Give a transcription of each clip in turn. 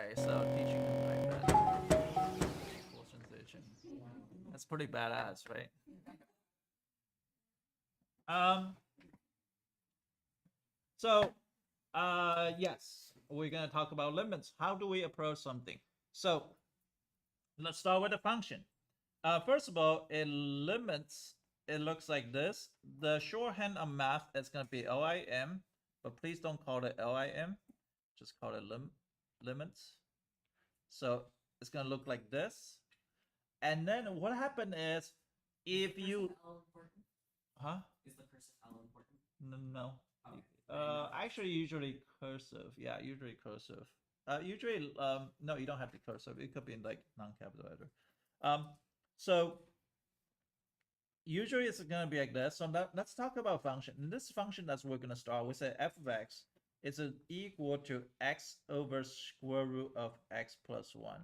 way, so teaching them like that. Equal transition. That's pretty badass, right? Um. So, yes, we're gonna talk about limits. How do we approach something? So, let's start with a function. First of all, it limits. It looks like this. The shorthand of math is gonna be LIM, but please don't call it LIM. Just call it limits. So it's gonna look like this. And then what happened is if you huh? Is the cursive L important? No. Actually, usually cursive. Yeah, usually cursive. Usually, no, you don't have to cursive. It could be in like non-capital letter. Um, so usually it's gonna be like this. So let's talk about function. In this function that we're gonna start, we say f of x is equal to x over square root of x plus one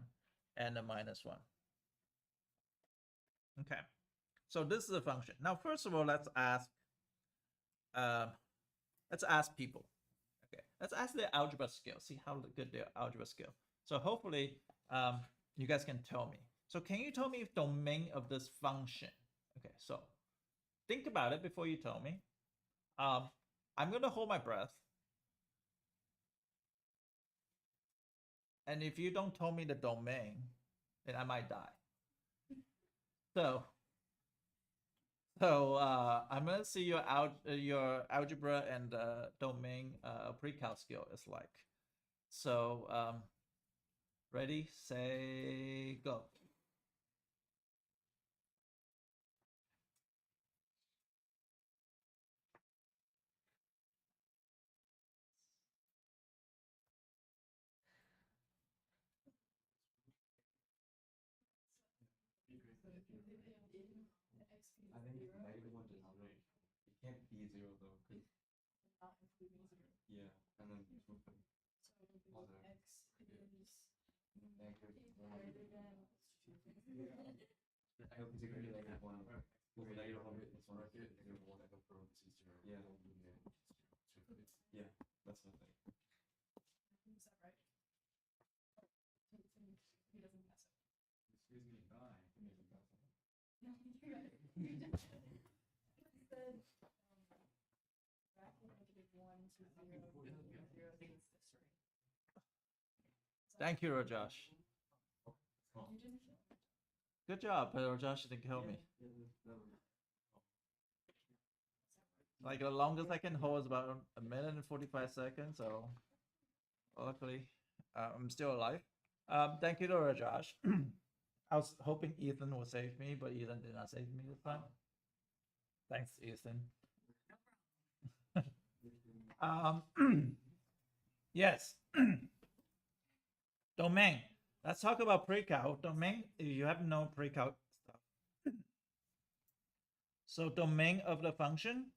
and a minus one. Okay. So this is a function. Now, first of all, uh, let's ask people. Okay, let's ask their algebra skill. See how good their algebra skill. So hopefully, you guys can tell me. So can you tell me if domain of this function? Okay, so think about it before you tell me. I'm gonna hold my breath, and if you don't tell me the domain, then I might die. So I'm gonna see your algebra and domain pre-calc skill is like. So ready, say, go. I think negative one is right. It can't be zero though, because yeah, and then positive. Negative one. I hope it's a great negative one. Because negative one is bracket, negative one I confirm is zero. Yeah. Yeah, that's the thing. Excuse me, bye. Thank you, Rajosh. Good job, but Rajosh didn't kill me. Like the longest I can hold is about a minute and 45 seconds. So luckily, I'm still alive. Thank you to Rajosh. I was hoping Ethan would save me, but Ethan did not save me this time. Thanks, Ethan. um, yes. Domain. Let's talk about pre-calc. Domain, if you have no pre-calc stuff. So domain of the function.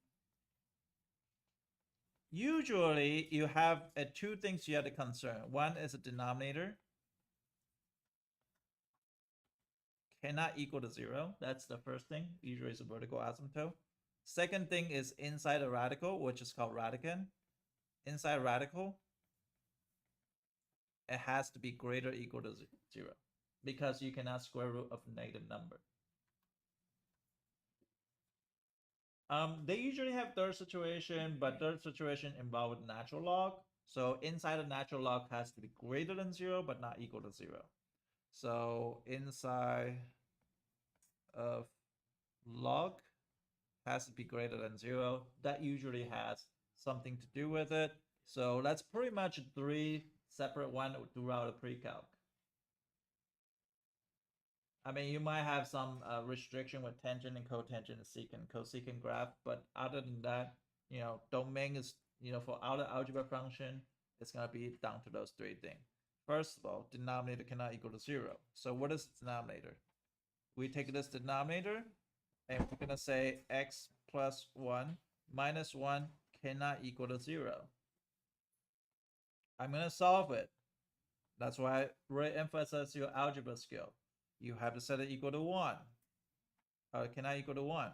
Usually you have two things you have to concern. One is a denominator. Cannot equal to zero. That's the first thing. Usually it's a vertical asymptote. Second thing is inside a radical, which is called radicand. Inside radical, it has to be greater or equal to zero because you cannot square root of a negative number. They usually have third situation, but third situation involves natural log. So inside of natural log has to be greater than zero, but not equal to zero. So inside of log has to be greater than zero. That usually has something to do with it. So that's pretty much three separate one throughout the pre-calc. I mean, you might have some restriction with tangent and cotangent and secant, cosecant graph, but other than that, domain is, for outer algebra function, it's going to be down to those three things. First of all, denominator cannot equal to zero. So what is denominator? We take this denominator and we're going to say x plus 1 minus 1 cannot equal to 0. I'm going to solve it. That's why I re-emphasize your algebra skill. You have to set it equal to 1. Cannot equal to 1.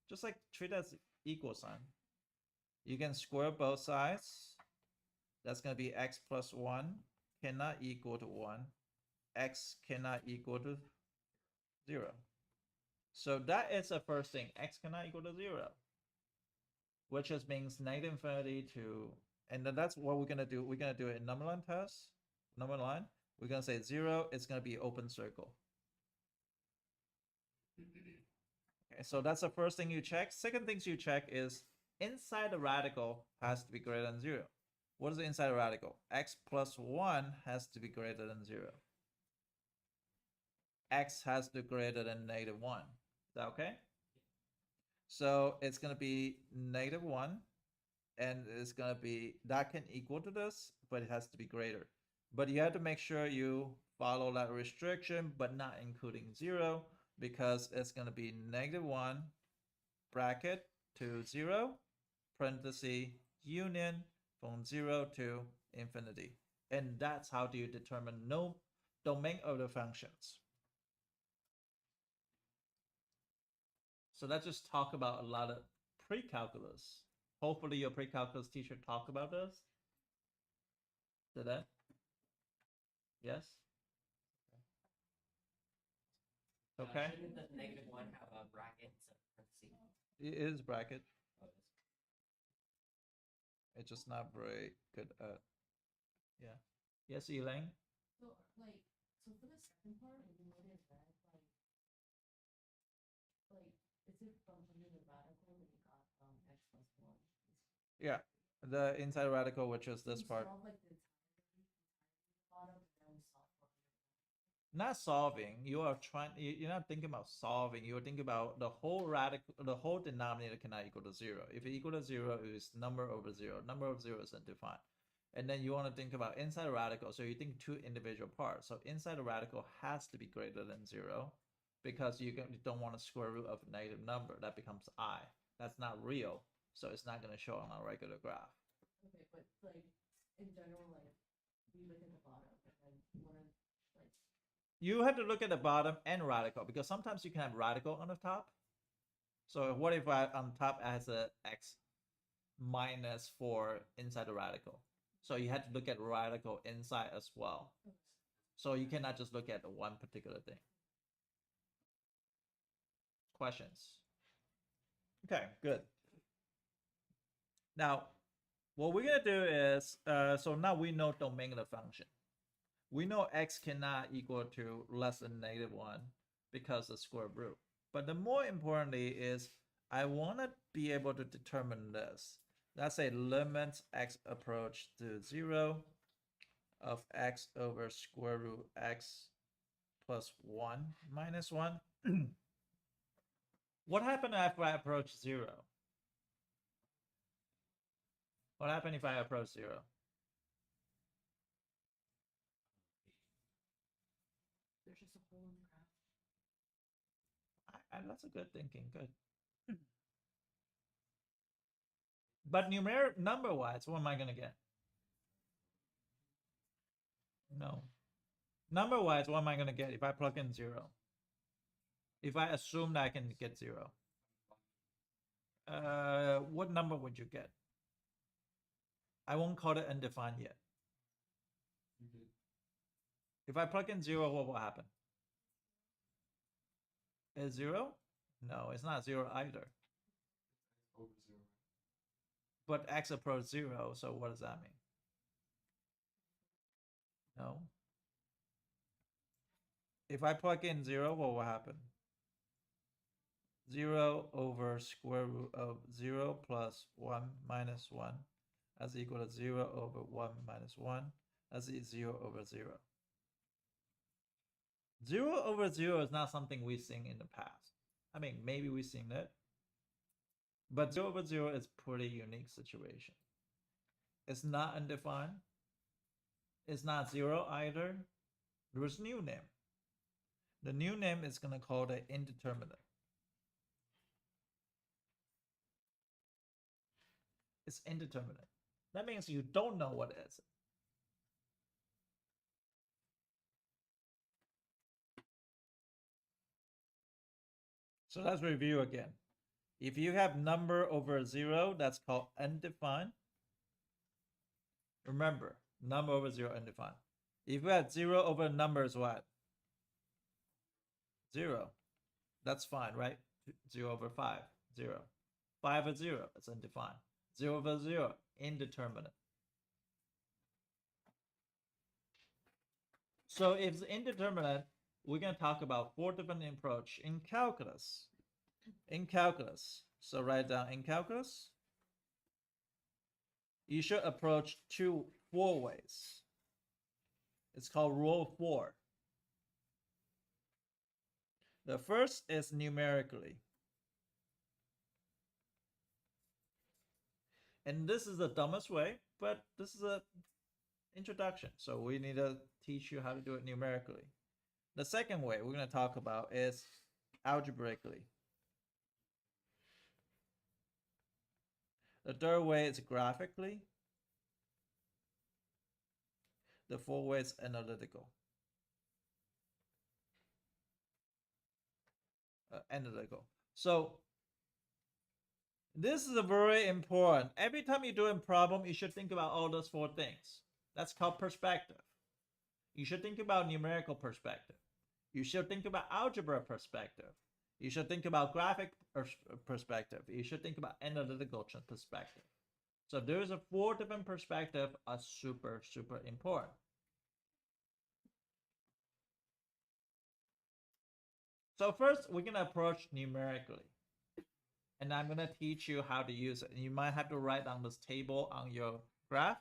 Just like treat it as equal sign. You can square both sides. That's going to be x plus 1 cannot equal to 1, x cannot equal to 0. So that is the first thing. X cannot equal to 0, which just means negative infinity to, and then that's what we're going to do. We're going to do a number line test, number line. We're going to say 0 is going to be open circle. Okay, so that's the first thing you check. Second things you check is inside the radical has to be greater than 0. What is the inside the radical? X plus 1 has to be greater than 0. X has to be greater than negative 1. Is that okay? So it's going to be negative 1, and it's going to be, that can equal to this, but it has to be greater. But you have to make sure you follow that restriction, but not including 0, because it's going to be negative 1 bracket to 0, parenthesis, union from 0 to infinity. And that's how do you determine no domain of the functions. So let's just talk about a lot of pre-calculus. Hopefully your pre-calculus teacher talked about this. Did that? Yes? Okay. Shouldn't the negative 1 have a bracket instead of parentheses? It is bracket. Oh, it is. It's just not very good at. Yeah. Yes, Elaine? So, like, so for the second part, when you wrote it red, is it from under the radical that you got x plus 1? Yeah. The inside radical, which is this part. Solve, like, the bottom, and then we solve for Not solving. You are trying. You're not thinking about solving. You're thinking about the whole radical. The whole denominator cannot equal to 0. If it equal to 0, it is number over 0. Number of 0 is undefined. And then you want to think about inside a radical. So you think two individual parts. So inside a radical has to be greater than 0, because you don't want a square root of a negative number. That becomes I. That's not real. So it's not going to show on a regular graph. Okay, but like in general, like we look at the bottom and then one like. You have to look at the bottom and radical, because sometimes you can have radical on the top. So what if I on top has a x minus 4 inside the radical? So you have to look at radical inside as well. So you cannot just look at the one particular thing. Questions? Okay, good. Now, what we're going to do is, so now we know domain of the function. We know x cannot equal to less than negative 1 because of square root. But the more importantly is, I want to be able to determine this. Let's say limit x approach to 0 of x over square root x plus 1 minus 1. What happened if I approach 0? What happened if I approach 0? There's just a hole in the graph. That's a good thinking. Good. But numeric number wise, what am I going to get? No. Number wise, what am I going to get if I plug in 0? If I assume that I can get 0. What number would you get? I won't call it undefined yet. If I plug in 0, what will happen? Is 0? No, it's not 0 either. Over 0. But x approach 0, so what does that mean? No. If I plug in 0, what will happen? 0 over square root of 0 plus 1 minus 1 as equal to 0 over 1 minus 1 as is 0 over 0. 0 over 0 is not something we've seen in the past. I mean, maybe we've seen it. But 0 over 0 is pretty unique situation. It's not undefined. It's not 0 either. There's new name. The new name is going to call the indeterminate. It's indeterminate. That means you don't know what it is. So let's review again. If you have number over 0, that's called undefined. Remember, number over 0 undefined. If we had 0 over numbers, what? 0. That's fine, right? 0 over 5, 0. 5 over 0, it's undefined. 0 over 0, indeterminate. So if it's indeterminate, we're going to talk about 4 different approach in calculus. In calculus, so write down in calculus, you should approach 4 ways. It's called rule of 4. The first is numerically. And this is the dumbest way, but this is a introduction. So we need to teach you how to do it numerically. The second way we're going to talk about is algebraically. The third way is graphically. The fourth way is analytical. Analytical. So this is a very important. Every time you're doing problem, you should think about all those 4 things. That's called perspective. You should think about numerical perspective. You should think about algebra perspective. You should think about graphic perspective. You should think about analytical perspective. So there's a 4 different perspectives are super, super important. So first, we're going to approach numerically. And I'm going to teach you how to use it. And you might have to write down this table on your graph.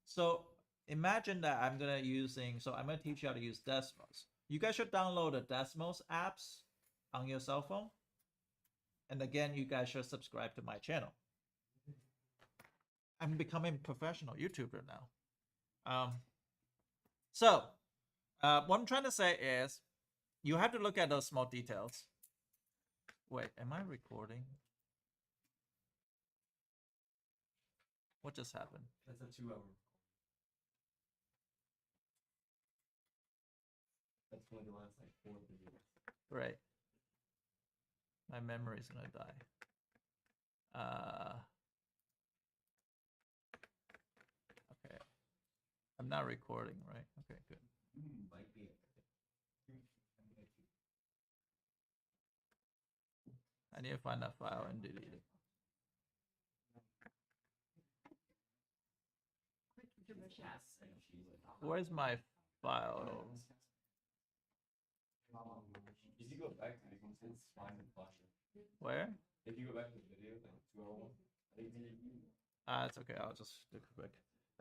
So imagine that I'm going to teach you how to use Desmos. You guys should download the Desmos apps on your cell phone. And again, you guys should subscribe to my channel. I'm becoming a professional YouTuber now. What I'm trying to say is, you have to look at those small details. Wait, am I recording? What just happened? That's a 2-hour. That's going to last like 4 videos. Right. My memory's gonna die. Okay. I'm not recording, right? Okay, good. Might be. I need to find that file and delete it. Where's my file? If you go back to the content, find the flash. Where? If you go back to the video, like 2-hour one, I think It's okay. I'll just do it quick.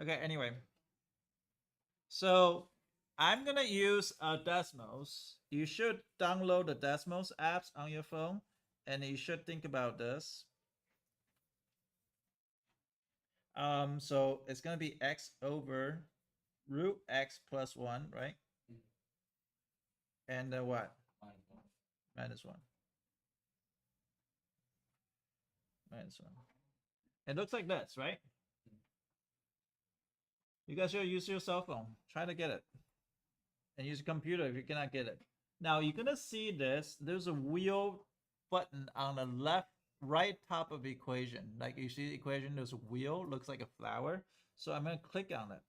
Okay. Anyway, so I'm gonna use Desmos. You should download the Desmos apps on your phone, and you should think about this. So it's gonna be x over root x plus 1, right? And then what? Minus 1. Minus 1. It looks like this, right? You guys should use your cell phone. Try to get it. And use a computer if you cannot get it. Now you're gonna see this. There's a wheel button on the right top of the equation. Like you see the equation, there's a wheel, looks like a flower. So I'm gonna click on it.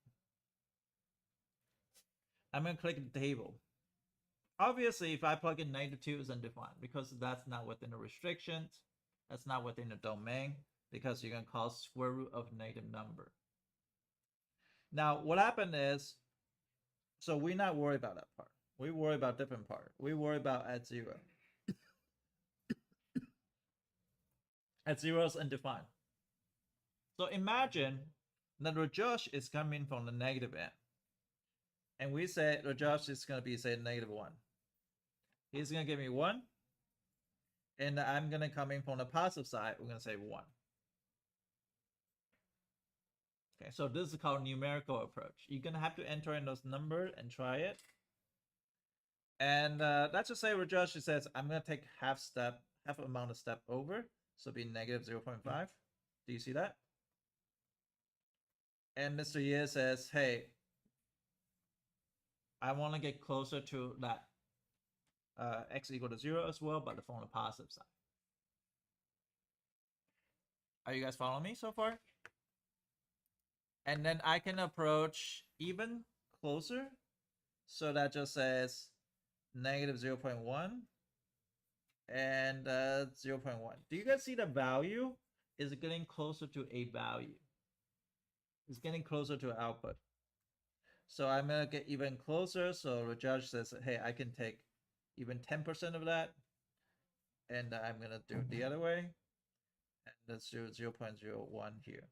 I'm gonna click the table. Obviously, if I plug in -2, it's undefined because that's not within the restrictions. That's not within the domain because you're gonna call square root of negative number. Now, what happened is, so we're not worried about that part. We worry about different part. We worry about at 0. At 0 is undefined. So imagine that Rajesh is coming from the negative end. And we say Rajesh is going to be, say, -1. He's going to give me 1. And I'm going to come in from the positive side. We're going to say 1. Okay, so this is called numerical approach. You're going to have to enter in those numbers and try it. And let's just say Rajesh says, I'm going to take half amount of step over. So it'll be -0.5. Do you see that? And Mr. Ye says, hey, I want to get closer to that x equal to 0 as well, but from the positive side. Are you guys following me so far? And then I can approach even closer So that just says negative 0.1 and 0.1. Do you guys see the value is getting closer to a value? It's getting closer to output. So I'm gonna get even closer. So the judge says, hey, I can take even 10% of that. And I'm gonna do it the other way. And let's do 0.01 here.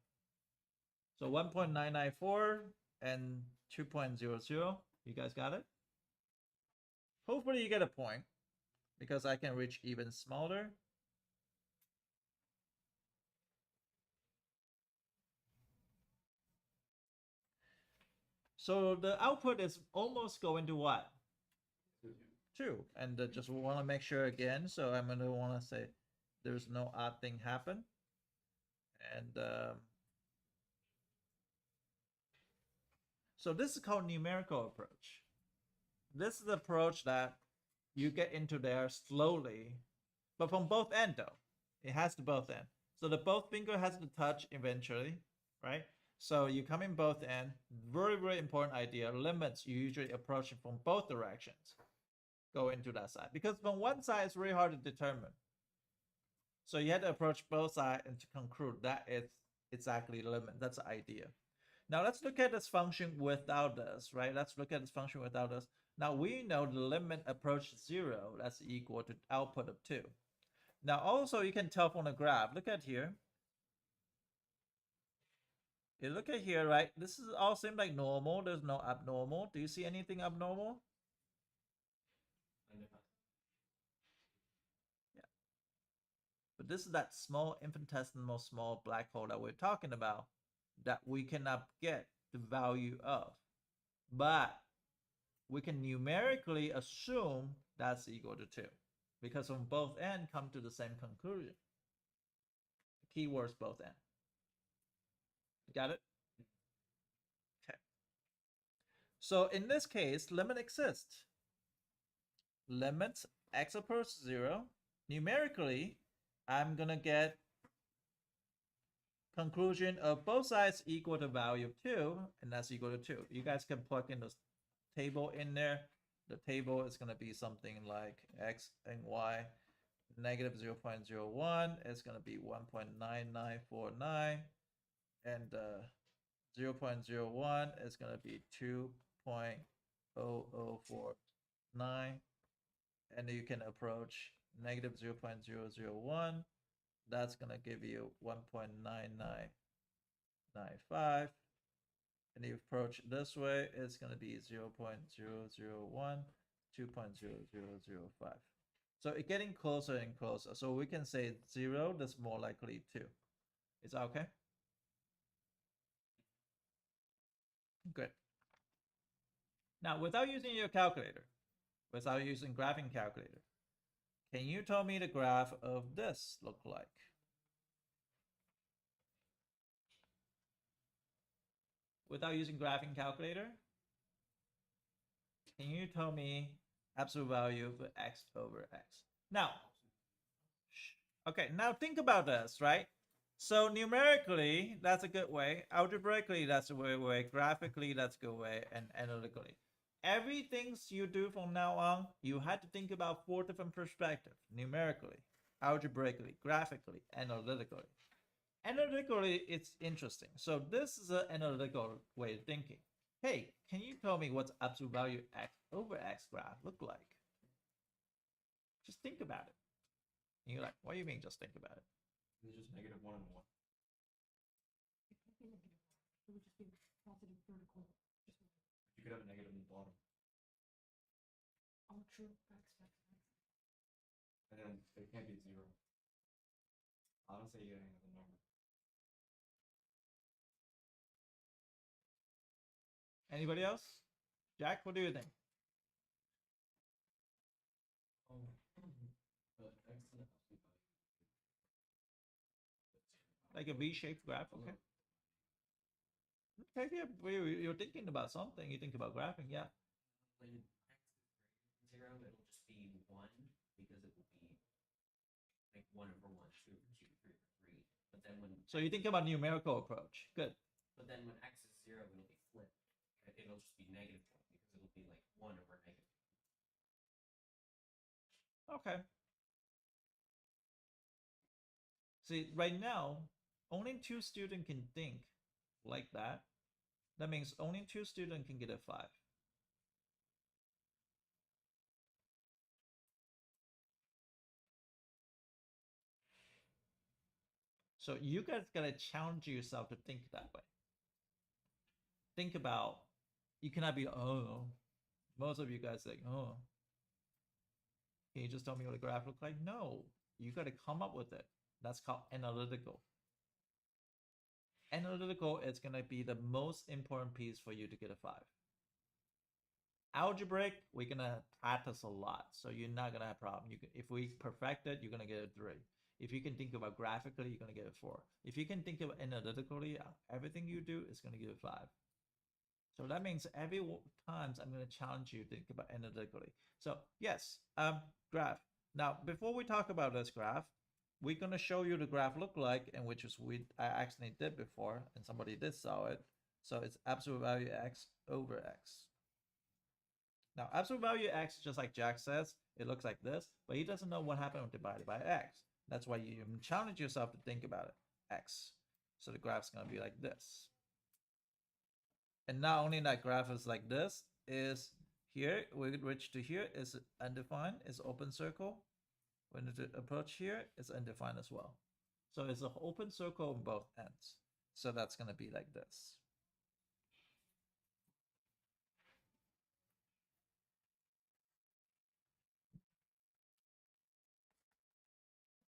So 1.994 and 2.00. You guys got it? Hopefully you get a point because I can reach even smaller. So the output is almost going to what? 2. And just want to make sure again. So I'm going to want to say there's no odd thing happen. And so this is called numerical approach. This is the approach that you get into there slowly, but from both ends though. It has to both end. So the both finger has to touch eventually, right? So you come in both end. Very, very important idea. Limits you usually approach it from both directions. Go into that side. Because from one side it's really hard to determine. So you have to approach both sides and to conclude that is exactly the limit. That's the idea. Now let's look at this function without this, right? Let's look at this function without this. Now we know the limit approaches 0. That's equal to output of 2. Now also you can tell from the graph. Look at here. You look at here, right? This is all seem like normal. There's no abnormal. Do you see anything abnormal? Yeah. But this is that small infinitesimal small black hole that we're talking about that we cannot get the value of. But we can numerically assume that's equal to 2 because from both ends come to the same conclusion. The keywords both ends. Got it? Okay. So in this case, limit exists. Limit x approaches 0. Numerically, I'm gonna get conclusion of both sides equal to value of 2, and that's equal to 2. You guys can plug in the table in there. The table is gonna be something like x and y. Negative 0.01 is gonna be 1.9949, and 0.01 is gonna be 2.0049. And you can approach negative 0.001. That's going to give you 1.9995. And you approach this way, it's going to be 0.001, 2.0005. So it's getting closer and closer. So we can say 0, that's more likely 2. Is that okay? Good. Now, without using your calculator, without using graphing calculator, can you tell me the graph of this look like? Without using graphing calculator, can you tell me absolute value for x over x? Now, okay, now think about this, right? So numerically, that's a good way. Algebraically, that's a good way. Graphically, that's a good way. And analytically. Everything you do from now on, you had to think about 4 different perspectives. Numerically, algebraically, graphically, analytically. Analytically, it's interesting. So this is an analytical way of thinking. Hey, can you tell me what's absolute value x over x graph look like? Just think about it. And you're like, what do you mean just think about it? It's just negative 1 and 1. It can't be negative 1. It would just be positive vertical. You could have a negative in the bottom. Oh, true. X. And then it can't be 0. I don't say you get any other number. Anybody else? Jack, what do you think? But x and absolute value. Like a V-shaped graph, okay? Okay, yeah, you're thinking about something. You think about graphing, yeah. When x is greater than 0, it'll just be 1 because it will be like 1 over 1, 2 over 2, 3 over 3. But then when So you think about numerical approach. Good. But then when x is 0, it'll be flipped. It'll just be negative 1 because it'll be like 1 over negative. Okay. See, right now, only 2 students can think like that. That means only 2 students can get a 5. So you guys gotta challenge yourself to think that way. Think about, you cannot be, oh, most of you guys like, oh, can you just tell me what a graph looks like? No, you gotta come up with it. That's called analytical. Analytical is gonna be the most important piece for you to get a 5. Algebraic, we're gonna practice a lot, so you're not gonna have a problem. If we perfect it, you're gonna get a 3. If you can think about graphically, you're gonna get a 4. If you can think of analytically, everything you do is gonna give a 5. So that means every times I'm gonna challenge you to think about analytically. So yes, graph. Now, before we talk about this graph, we're gonna show you the graph look like, and which is I actually did before, and somebody did saw it. So it's absolute value x over x. Now, absolute value x, just like Jack says, it looks like this, but he doesn't know what happened when divided by x. That's why you challenge yourself to think about it, x. So the graph's gonna be like this. And not only that graph is like this, is here, we reach to here is undefined, is open circle. When the approach here is undefined as well. So it's an open circle on both ends. So that's gonna be like this.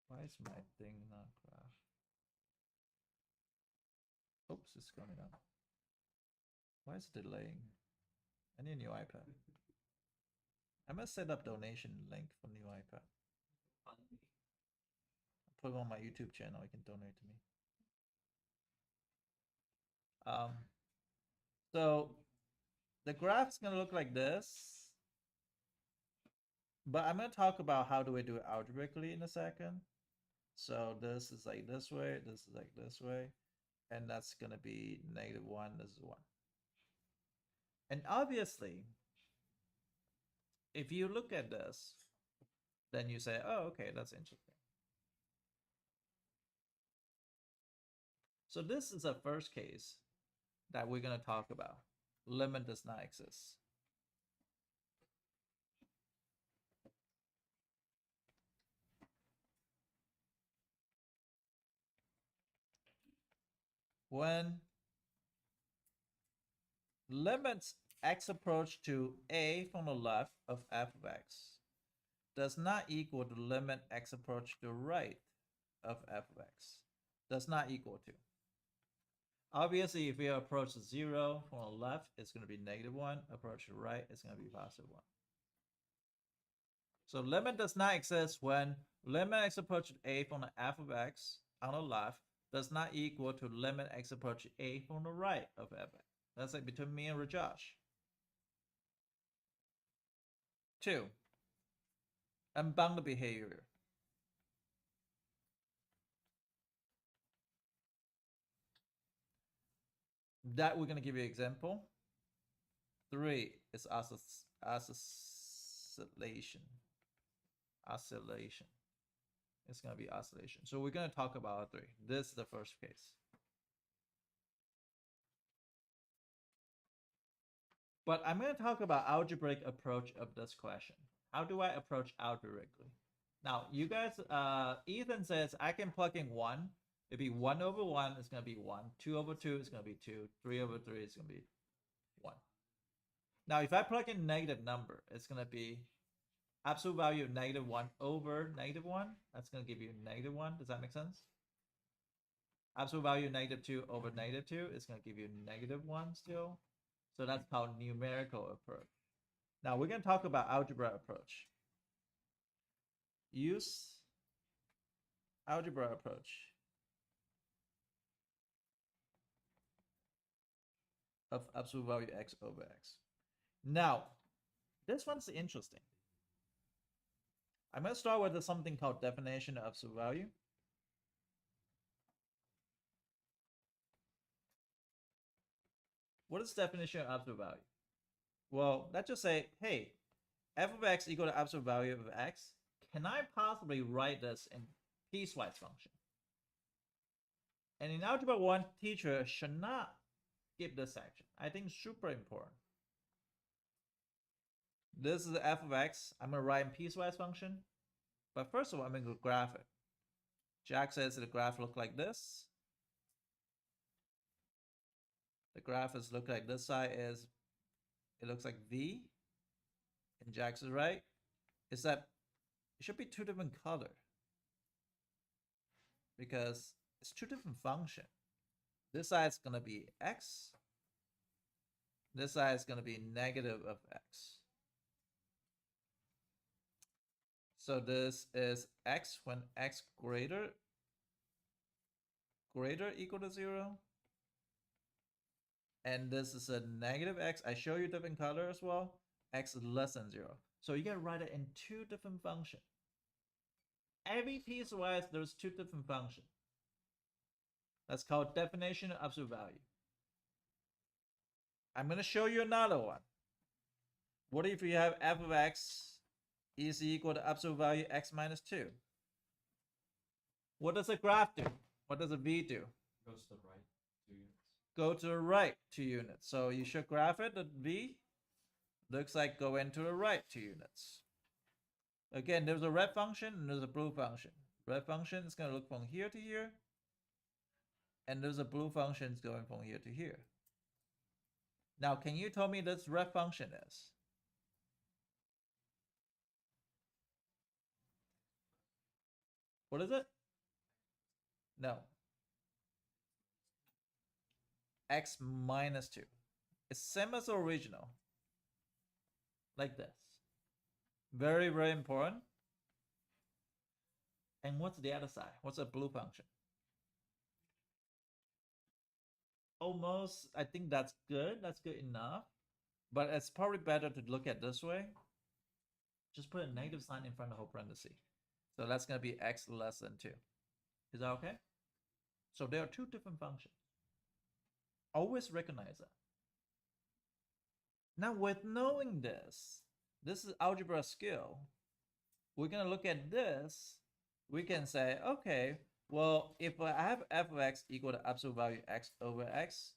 Why is my thing not graph? Oops, it's coming up. Why is it delaying? I need a new iPad. I must set up donation link for new iPad. Put it on my YouTube channel. You can donate to me. So the graph's gonna look like this. But I'm gonna talk about how do we do it algebraically in a second. So this is like this way, this is like this way, and that's gonna be -1, this is 1. And obviously, if you look at this, then you say, oh, okay, that's interesting. So this is the first case that we're gonna talk about. Limit does not exist. When limits x approach to a from the left of f of x does not equal to limit x approach to the right of f of x. Does not equal to. Obviously, if we approach 0 from the left, it's going to be -1. Approach to the right, it's going to be +1. So limit does not exist when limit x approach to a from the f of x on the left does not equal to limit x approach to a from the right of f of x. That's like between me and Rajosh. 2. Unbounded behavior. That we're going to give you an example. 3 is oscillation. Oscillation. It's going to be oscillation. So we're going to talk about 3. This is the first case. But I'm going to talk about algebraic approach of this question. How do I approach algebraically? Now, you guys, Ethan says I can plug in 1. It'd be 1 over 1 is going to be 1. 2 over 2 is going to be 2. 3 over 3 is going to be 1. Now, if I plug in negative number, it's going to be absolute value of -1 over -1. That's going to give you -1. Does that make sense? Absolute value of -2 over -2 is going to give you -1 still. So that's called numerical approach. Now we're going to talk about algebra approach. Use algebra approach of absolute value x over x. Now, this one's interesting. I'm going to start with something called definition of absolute value. What is definition of absolute value? Well, let's just say, hey, f of x equal to absolute value of x. Can I possibly write this in piecewise function? And in algebra 1, teacher should not skip this section. I think it's super important. This is the f of x. I'm going to write in piecewise function. But first of all, I'm going to graph it. Jack says the graph look like this. The graph is look like this side is, it looks like V. And Jack's is right. Is that it should be two different color. Because it's two different function. This side is going to be x. This side is going to be negative of x. So this is x when x greater equal to 0. And this is a negative x. I show you different color as well. X is less than 0. So you can write it in two different functions. Every piecewise, there's two different functions. That's called definition of absolute value. I'm going to show you another one. What if you have f of x is equal to absolute value x minus 2? What does a graph do? What does a v do? Goes to the right 2 units. Go to the right 2 units. So you should graph it. The v looks like go into the right 2 units. Again, there's a red function and there's a blue function. Red function is going to look from here to here. And there's a blue function going from here to here. Now, can you tell me this red function is? What is it? No. X minus 2. It's same as the original. Like this. Very, very important. And what's the other side? What's the blue function? Almost, I think that's good. That's good enough. But it's probably better to look at this way. Just put a negative sign in front of the whole parenthesis. So that's going to be x less than 2. Is that okay? So there are two different functions. Always recognize that. Now with knowing this is algebra skill. We're going to look at this. We can say, okay, well, if I have f of x equal to absolute value x over x,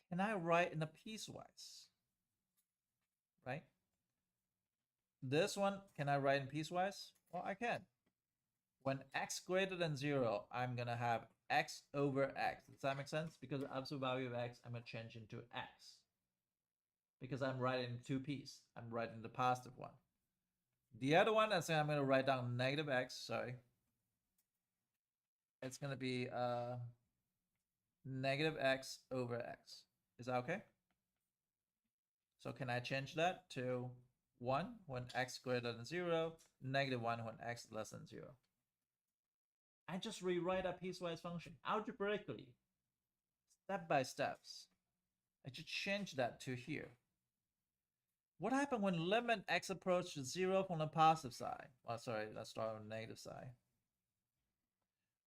can I write in a piecewise? Right? This one, can I write in piecewise? Well, I can. When x greater than 0, I'm going to have x over x. Does that make sense? Because the absolute value of x, I'm going to change into x. Because I'm writing two p's. I'm writing the positive one. The other one, I'm going to write down negative x, sorry. It's going to be negative x over x. Is that okay? So can I change that to 1 when x greater than 0, negative 1 when x less than 0? I just rewrite a piecewise function algebraically, step by steps. I should change that to here. What happened when limit x approaches 0 from the positive side? Well, sorry, let's start on the negative side.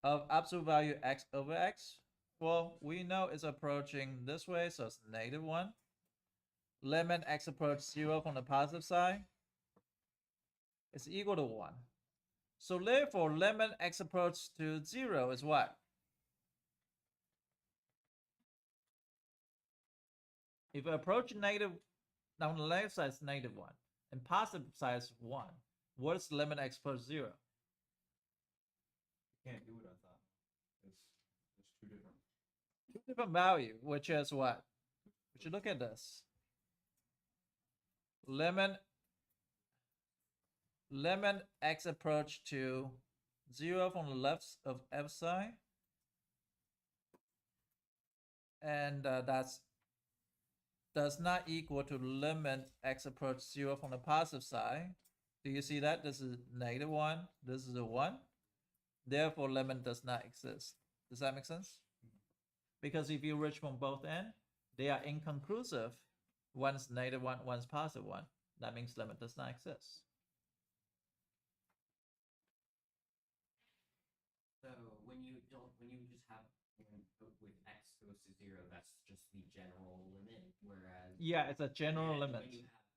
Of absolute value x over x? Well, we know it's approaching this way, so it's negative 1. Limit x approaches 0 from the positive side is equal to 1. So therefore, limit x approach to 0 is what? If I approach negative, now on the negative side is negative 1, and positive side is 1. What is limit x approach 0? You can't do it at that. It's two different. Two different value, which is what? We should look at this. Limit x approach to 0 from the left of f side. And that's does not equal to limit x approach 0 from the positive side. Do you see that? This is negative 1. This is a 1. Therefore, limit does not exist. Does that make sense? Because if you reach from both ends, they are inconclusive. One's negative 1, one's positive 1. That means limit does not exist. So when you just have with x goes to 0 0, that's just the general limit. Whereas Yeah, it's a general and limit. when you have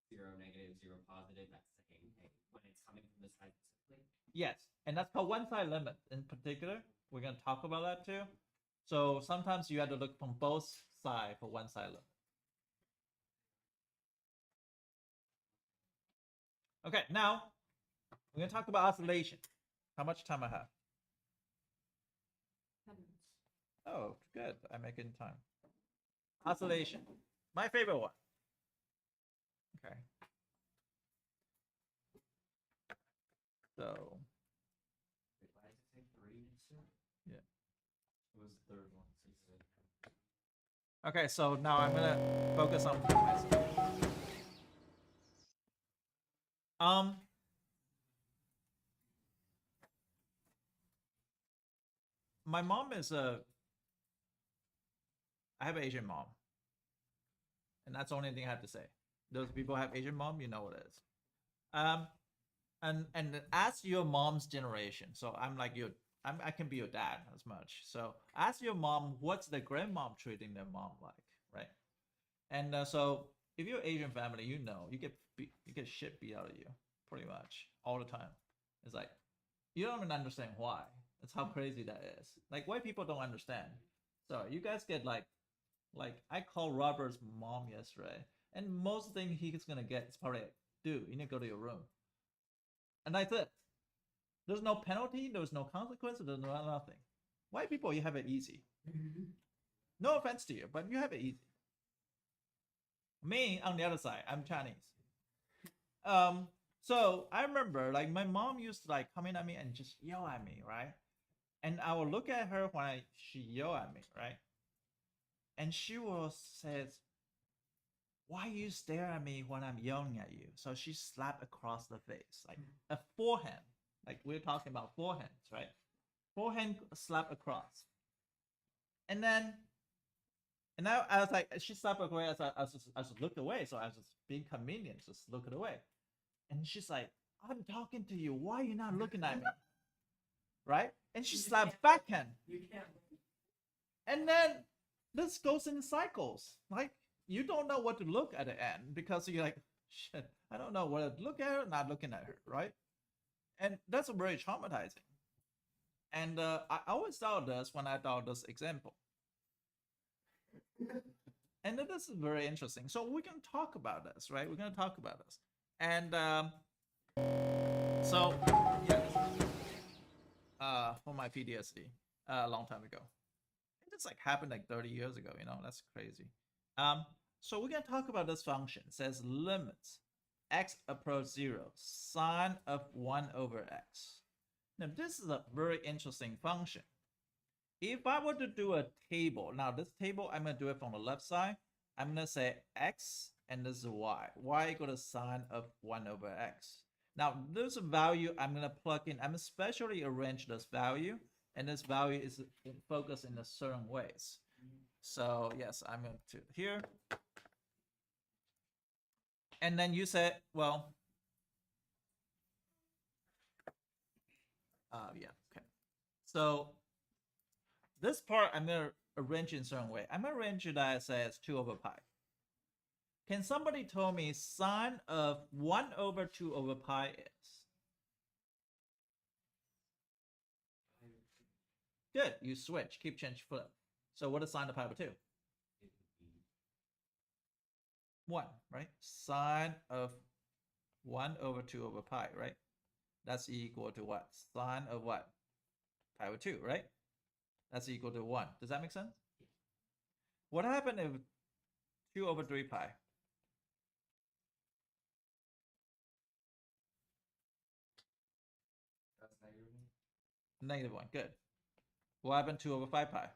0, negative, 0, positive, that's saying, hey, when it's coming from this side specifically. Yes, and that's called one-side limit in particular. We're going to talk about that too. So sometimes you have to look from both sides for one-side limit. Okay, now we're going to talk about oscillation. How much time I have? 10 minutes. Oh, good. I make it in time. Oscillation. My favorite one. Okay. So, Wait, why does it say 3 next to it? yeah. It was the third one. So you said. Okay, so now I'm going to focus on myself. My mom is I have an Asian mom. And that's the only thing I have to say. Those people have Asian mom, you know what it is. And ask your mom's generation. So I'm like I can be your dad as much. So ask your mom what's the grandmom treating their mom like, right? And so if you're Asian family, you know you get shit beat out of you pretty much all the time. It's like you don't even understand why. That's how crazy that is. Like white people don't understand. So you guys get like I called Robert's mom yesterday, and most thing he's gonna get is probably, dude, you need to go to your room. And that's it. There's no penalty, there's no consequence, there's no nothing. White people, you have it easy. No offense to you, but you have it easy. Me, on the other side, I'm Chinese. So I remember like my mom used to like come in at me and just yell at me, right? And I will look at her when she yell at me, right? And she will says, why you stare at me when I'm yelling at you? So she slapped across the face, like a forehand. Like we're talking about forehands, right? Forehand slap across. And then, and now I was like, she slapped away as I just looked away. So I was just being convenient, just looking away. And she's like, I'm talking to you. Why are you not looking at me? Right? And she slapped backhand. You can't. And then this goes in cycles. Like you don't know what to look at the end because you're like, shit, I don't know whether to look at her, not looking at her, right? And that's very traumatizing. And I always thought this when I thought this example. And this is very interesting. So we're going to talk about this, right? We're going to talk about this. And so, yeah, for my PTSD a long time ago. It just like happened like 30 years ago, you know, that's crazy. So we're going to talk about this function. It says limits x approach 0, sine of 1 over x. Now, this is a very interesting function. If I were to do a table, now this table, I'm going to do it from the left side. I'm going to say x and this is y. Y equal to sine of 1 over x. Now, there's a value I'm going to plug in. I'm especially arrange this value, and this value is focused in a certain ways. So, yes, I'm going to here. And then you said, well, yeah, okay. So this part I'm going to arrange in a certain way. I'm going to arrange it as 2 over pi. Can somebody tell me sine of 1 over 2 over pi is? Good, you switch, keep change flip. So what is sine of pi over 2? 1, right? Sine of 1 over 2 over pi, right? That's equal to what? Sine of what? Pi over 2, right? That's equal to 1. Does that make sense? What happened if 2 over 3 pi? That's negative. Negative 1, good. What happened 2 over 5 pi?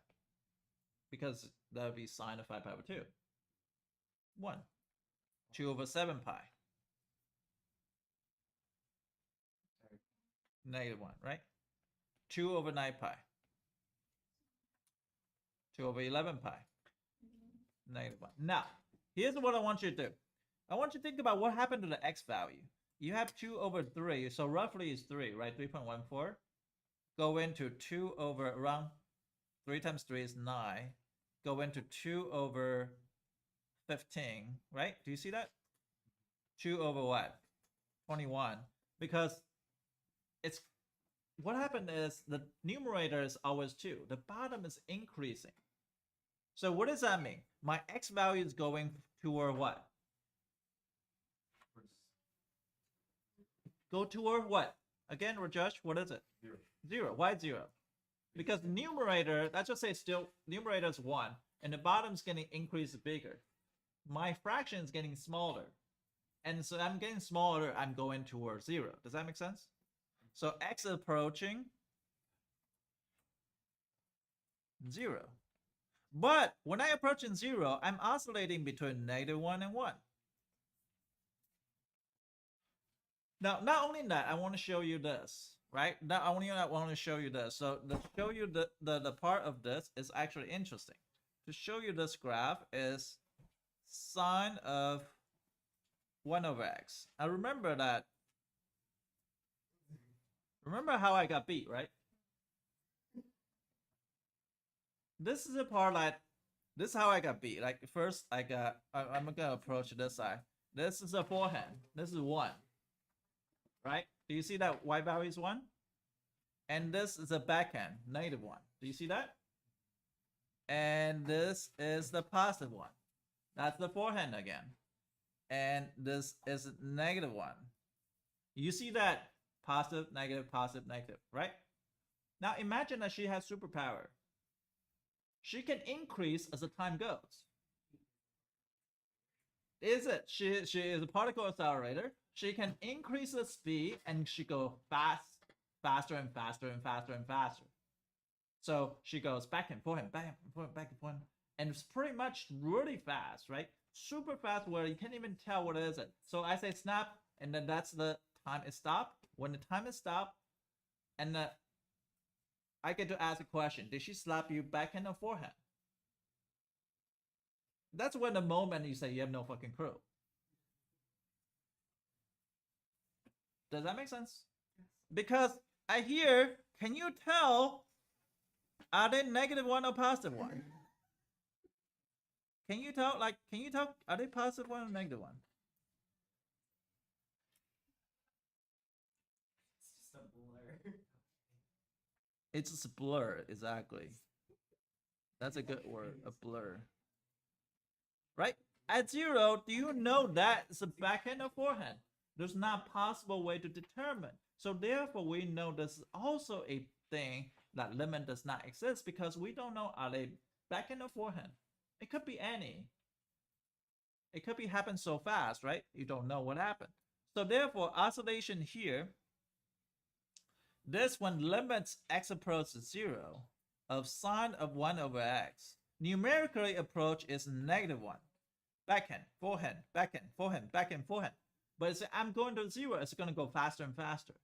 Because that would be sine of 5 pi over 2. 1. 2 over 7 pi. Negative 1, right? 2 over 9 pi. 2 over 11 pi. Negative 1. Now, here's what I want you to do. I want you to think about what happened to the x value. You have 2 over 3, so roughly is 3, right? 3.14. Go into 2 over around 3 times 3 is 9. go into 2 over 15, right? Do you see that? 2 over what? 21. Because it's what happened is the numerator is always 2. The bottom is increasing. So what does that mean? My x value is going toward what? Go toward what? Again, Rajesh, what is it? 0. 0. Why 0? Because numerator, let's just say still numerator is 1, and the bottom's getting increased bigger. My fraction is getting smaller. And so I'm getting smaller, I'm going towards 0. Does that make sense? So x is approaching 0. But when I approach in 0, I'm oscillating between -1 and 1. Now, not only that, I want to show you this, right? Not only I want to show you this. So to show you the part of this is actually interesting. To show you this graph is sine of 1 over x. I remember that. Remember how I got beat, right? This is the part that, this is how I got beat. Like first I'm gonna approach this side. This is a forehand. This is 1. Right? Do you see that y value is 1? And this is a backhand, -1. Do you see that? And this is the positive 1. That's the forehand again. And this is -1. You see that positive, negative, right? Now imagine that she has superpower. She can increase as the time goes. Is it? She is a particle accelerator. She can increase the speed and she go faster and faster and faster and faster. So she goes back and forth and back and forth, back and forth. And it's pretty much really fast, right? Super fast where you can't even tell what it is. So I say snap, and then that's the time is stopped. When the time is stopped, and I get to ask a question. Did she slap you backhand or forehand? That's when the moment you say you have no fucking clue. Does that make sense? Because I hear, can you tell, are they -1 or +1? Can you tell, are they +1 or -1? It's just a blur. It's just a blur, exactly. That's a good word, a blur. Right? At 0, do you know that it's a backhand or forehand? There's not a possible way to determine. So therefore, we know this is also a thing that limit does not exist because we don't know are they backhand or forehand. It could be any. It could be happen so fast, right? You don't know what happened. So therefore, oscillation here, this one limits x approaches 0 of sine of 1 over x. Numerically approach is -1. Backhand, forehand, backhand, forehand, backhand, forehand. But it's, I'm going to 0, it's going to go faster and faster.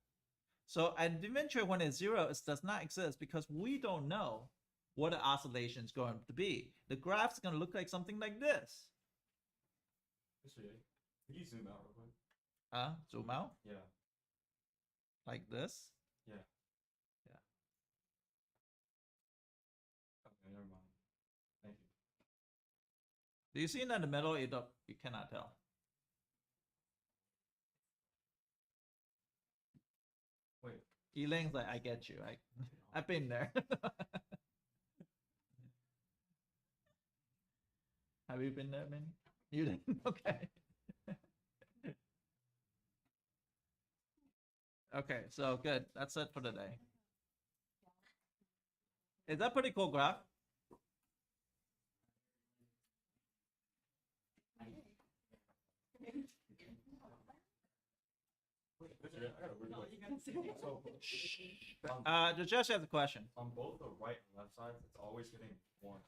So eventually when it's 0, it does not exist because we don't know what the oscillation is going to be. The graph is going to look like something like this. Could you zoom out real quick? Zoom out? Yeah. Like this? Yeah. Yeah. Okay, never mind. Thank you. Do you see in the middle? You cannot tell. Wait. Elaine's like, I get you. I've been there. Have you been there, Minnie? You didn't? Okay. Okay, so good. That's it for today. Is that pretty cool graph? Josh has a question. On both the right and left sides, it's always hitting 1.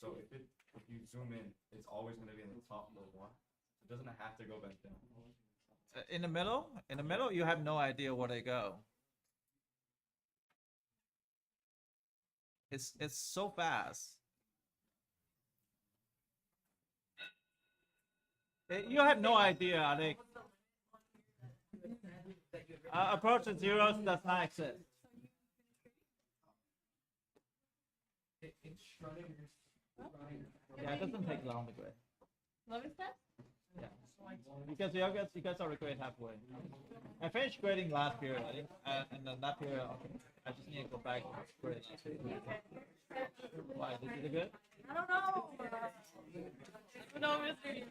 So if you zoom in, it's always going to be in the top of the 1. It doesn't have to go back down. In the middle, you have no idea where they go. It's so fast. You have no idea. Are they approaching 0 does not exist. It's Schrodinger's Yeah, it doesn't take long to grade. Living test? Yeah. Because you guys already grade halfway. I finished grading last period, and then that period, okay, I just need to go back and grade last period. Why? Did you do good? I don't know. No, mystery.